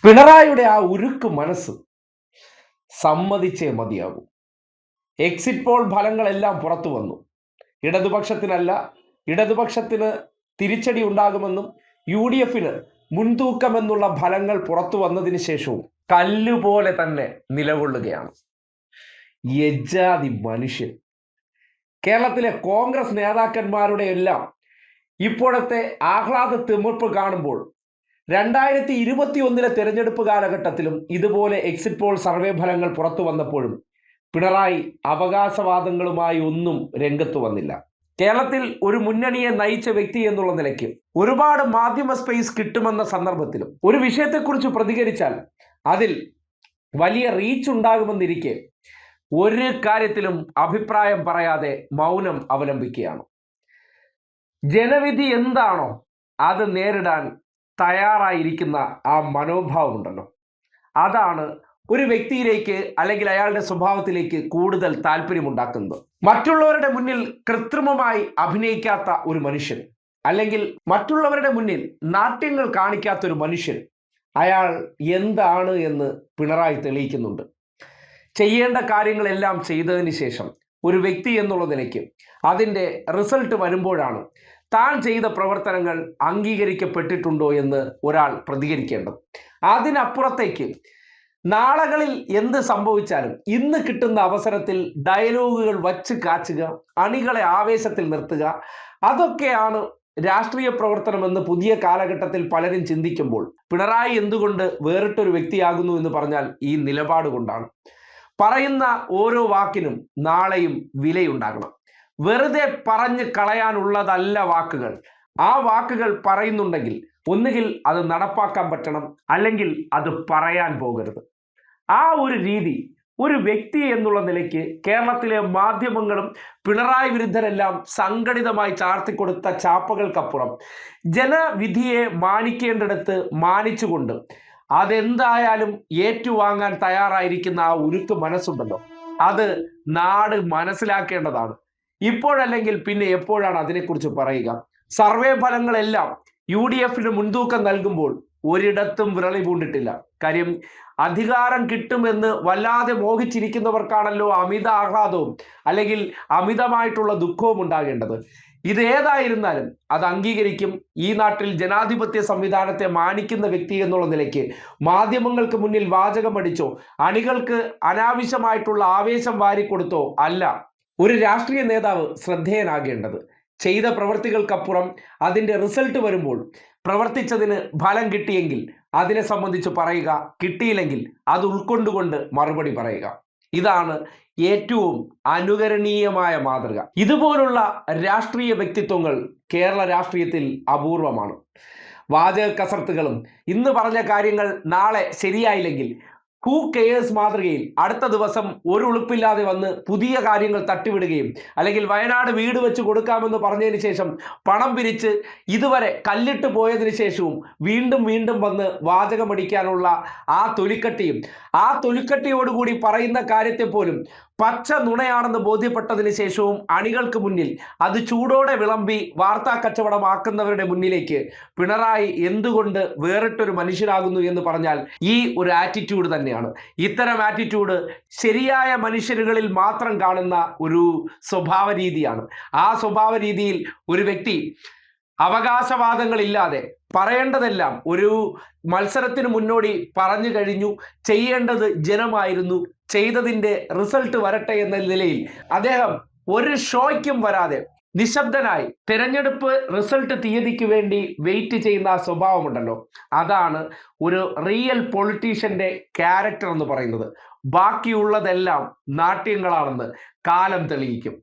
പിണറായിയുടെ ആ ഉരുക്ക് മനസ്സ് സമ്മതിച്ചേ മതിയാകൂ. എക്സിറ്റ് പോൾ ഫലങ്ങളെല്ലാം പുറത്തു വന്നു. ഇടതുപക്ഷത്തിനല്ല, ഇടതുപക്ഷത്തിന് തിരിച്ചടി ഉണ്ടാകുമെന്നും യു ഡി എഫിന് മുൻതൂക്കമെന്നുള്ള ഫലങ്ങൾ പുറത്തു വന്നതിന് ശേഷവും കല്ലുപോലെ തന്നെ നിലകൊള്ളുകയാണ്. യജാതി മനുഷ്യൻ. കേരളത്തിലെ കോൺഗ്രസ് നേതാക്കന്മാരുടെ എല്ലാം ഇപ്പോഴത്തെ ആഹ്ലാദ തിമിർപ്പ് കാണുമ്പോൾ 2021 തെരഞ്ഞെടുപ്പ് കാലഘട്ടത്തിലും ഇതുപോലെ എക്സിറ്റ് പോൾ സർവേ ഫലങ്ങൾ പുറത്തു വന്നപ്പോഴും പിണറായി അവകാശവാദങ്ങളുമായി ഒന്നും രംഗത്ത് വന്നില്ല. കേരളത്തിൽ ഒരു മുന്നണിയെ നയിച്ച വ്യക്തി എന്നുള്ള നിലയ്ക്ക് ഒരുപാട് മാധ്യമ സ്പേസ് കിട്ടുമെന്ന സന്ദർഭത്തിലും ഒരു വിഷയത്തെക്കുറിച്ച് പ്രതികരിച്ചാൽ അതിൽ വലിയ റീച്ച് ഉണ്ടാകുമെന്നിരിക്കെ ഒരു കാര്യത്തിലും അഭിപ്രായം പറയാതെ മൗനം അവലംബിക്കുകയാണ്. ജനവിധി എന്താണോ അത് നേരിടാൻ തയ്യാറായിരിക്കുന്ന ആ മനോഭാവമുണ്ടല്ലോ, അതാണ് ഒരു വ്യക്തിയിലേക്ക് അല്ലെങ്കിൽ അയാളുടെ സ്വഭാവത്തിലേക്ക് കൂടുതൽ താല്പര്യമുണ്ടാക്കുന്നത്. മറ്റുള്ളവരുടെ മുന്നിൽ കൃത്രിമമായി അഭിനയിക്കാത്ത ഒരു മനുഷ്യൻ, അല്ലെങ്കിൽ മറ്റുള്ളവരുടെ മുന്നിൽ നാട്യങ്ങൾ കാണിക്കാത്ത ഒരു മനുഷ്യൻ, അയാൾ എന്താണ് എന്ന് പിണറായി തെളിയിക്കുന്നുണ്ട്. ചെയ്യേണ്ട കാര്യങ്ങളെല്ലാം ചെയ്തതിന് ശേഷം ഒരു വ്യക്തി എന്നുള്ള നിലയ്ക്ക് അതിൻ്റെ റിസൾട്ട് വരുമ്പോഴാണ് താൻ ചെയ്ത പ്രവർത്തനങ്ങൾ അംഗീകരിക്കപ്പെട്ടിട്ടുണ്ടോ എന്ന് ഒരാൾ പ്രതികരിക്കേണ്ടത്. അതിനപ്പുറത്തേക്ക് നാളുകളിൽ എന്ത് സംഭവിച്ചാലും ഇന്ന് കിട്ടുന്ന അവസരത്തിൽ ഡയലോഗുകൾ വച്ച് കാച്ചുക, അണികളെ ആവേശത്തിൽ നിർത്തുക, അതൊക്കെയാണ് രാഷ്ട്രീയ പ്രവർത്തനമെന്ന് പുതിയ കാലഘട്ടത്തിൽ പലരും ചിന്തിക്കുമ്പോൾ പിണറായി എന്തുകൊണ്ട് വേറിട്ടൊരു വ്യക്തിയാകുന്നു എന്ന് പറഞ്ഞാൽ ഈ നിലപാട് കൊണ്ടാണ്. പറയുന്ന ഓരോ വാക്കിനും നാളെയും വിലയുണ്ടാകണം. വെറുതെ പറഞ്ഞ് കളയാനുള്ളതല്ല വാക്കുകൾ. ആ വാക്കുകൾ പറയുന്നുണ്ടെങ്കിൽ ഒന്നുകിൽ അത് നടപ്പാക്കാൻ പറ്റണം, അല്ലെങ്കിൽ അത് പറയാൻ പോകരുത്. ആ ഒരു രീതി ഒരു വ്യക്തി എന്നുള്ള നിലയ്ക്ക് കേരളത്തിലെ മാധ്യമങ്ങളും പിണറായി വിരുദ്ധരെല്ലാം സംഘടിതമായി ചാർത്തിക്കൊടുത്ത ചാപ്പകൾക്കപ്പുറം ജനവിധിയെ മാനിക്കേണ്ടിടത്ത് മാനിച്ചുകൊണ്ട് അതെന്തായാലും ഏറ്റുവാങ്ങാൻ തയ്യാറായിരിക്കുന്ന ആ ഉരുക്ക് മനസ്സുണ്ടല്ലോ, അത് നാട് മനസ്സിലാക്കേണ്ടതാണ്. ഇപ്പോഴല്ലെങ്കിൽ പിന്നെ എപ്പോഴാണ് അതിനെക്കുറിച്ച് പറയുക? സർവേ ഫലങ്ങളെല്ലാം യു ഡി എഫിന് മുൻതൂക്കം നൽകുമ്പോൾ ഒരിടത്തും വിരളി പൂണ്ടിട്ടില്ല. കാര്യം അധികാരം കിട്ടുമെന്ന് വല്ലാതെ മോഹിച്ചിരിക്കുന്നവർക്കാണല്ലോ അമിത ആഹ്ലാദവും അല്ലെങ്കിൽ അമിതമായിട്ടുള്ള ദുഃഖവും ഉണ്ടാകേണ്ടത്. ഇതേതായിരുന്നാലും അത് അംഗീകരിക്കും. ഈ നാട്ടിൽ ജനാധിപത്യ സംവിധാനത്തെ മാനിക്കുന്ന വ്യക്തി എന്നുള്ള നിലയ്ക്ക് മാധ്യമങ്ങൾക്ക് മുന്നിൽ വാചകമടിച്ചോ അണികൾക്ക് അനാവശ്യമായിട്ടുള്ള ആവേശം വാരിക്കൊടുത്തോ അല്ല ഒരു രാഷ്ട്രീയ നേതാവ് ശ്രദ്ധേയനാകേണ്ടത്. ചെയ്ത പ്രവൃത്തികൾക്കപ്പുറം അതിൻ്റെ റിസൾട്ട് വരുമ്പോൾ പ്രവർത്തിച്ചതിന് ഫലം കിട്ടിയെങ്കിൽ അതിനെ സംബന്ധിച്ച് പറയുക, കിട്ടിയില്ലെങ്കിൽ അത് ഉൾക്കൊണ്ടുകൊണ്ട് മറുപടി പറയുക. ഇതാണ് ഏറ്റവും അനുകരണീയമായ മാതൃക. ഇതുപോലുള്ള രാഷ്ട്രീയ വ്യക്തിത്വങ്ങൾ കേരള രാഷ്ട്രീയത്തിൽ അപൂർവമാണ്. വാചക കസർത്തുകളും ഇന്ന് പറഞ്ഞ കാര്യങ്ങൾ നാളെ ശരിയായില്ലെങ്കിൽ ഹൂ കെയേഴ്സ് മാതൃകയിൽ അടുത്ത ദിവസം ഒരു ഉളുപ്പില്ലാതെ വന്ന് പുതിയ കാര്യങ്ങൾ തട്ടിവിടുകയും അല്ലെങ്കിൽ വയനാട് വീട് വെച്ച് കൊടുക്കാമെന്ന് പറഞ്ഞതിന് ശേഷം പണം പിരിച്ച് ഇതുവരെ കല്ലിട്ട് പോയതിനു ശേഷവും വീണ്ടും വീണ്ടും വന്ന് വാചകമടിക്കാനുള്ള ആ തൊലിക്കട്ടിയും ആ തൊലിക്കട്ടിയോടുകൂടി പറയുന്ന കാര്യത്തെ പോലും പച്ച നുണയാണെന്ന് ബോധ്യപ്പെട്ടതിന് ശേഷവും അണികൾക്ക് മുന്നിൽ അത് ചൂടോടെ വിളമ്പി വാർത്താ കച്ചവടമാക്കുന്നവരുടെ മുന്നിലേക്ക് പിണറായി എന്തുകൊണ്ട് വേറിട്ടൊരു മനുഷ്യനാകുന്നു എന്ന് പറഞ്ഞാൽ ഈ ഒരു ആറ്റിറ്റ്യൂഡ് തന്നെയാണ്. ഇത്തരം ആറ്റിറ്റ്യൂഡ് ശരിയായ മനുഷ്യരുകളിൽ മാത്രം കാണുന്ന ഒരു സ്വഭാവ രീതിയാണ്. ആ സ്വഭാവ രീതിയിൽ ഒരു വ്യക്തി അവകാശവാദങ്ങളില്ലാതെ പറയേണ്ടതെല്ലാം ഒരു മത്സരത്തിന് മുന്നോടി പറഞ്ഞു കഴിഞ്ഞു, ചെയ്യേണ്ടത് ജനമായിരുന്നു, ചെയ്തതിൻ്റെ റിസൾട്ട് വരട്ടെ എന്ന നിലയിൽ അദ്ദേഹം ഒരു ഷോയ്ക്കും വരാതെ നിശബ്ദനായി തെരഞ്ഞെടുപ്പ് റിസൾട്ട് തീയതിക്ക് വേണ്ടി വെയിറ്റ് ചെയ്യുന്ന ആ സ്വഭാവമുണ്ടല്ലോ, അതാണ് ഒരു റിയൽ പൊളിറ്റീഷ്യന്റെ ക്യാരക്ടർ എന്ന് പറയുന്നത്. ബാക്കിയുള്ളതെല്ലാം നാട്യങ്ങളാണെന്ന് കാലം തെളിയിക്കും.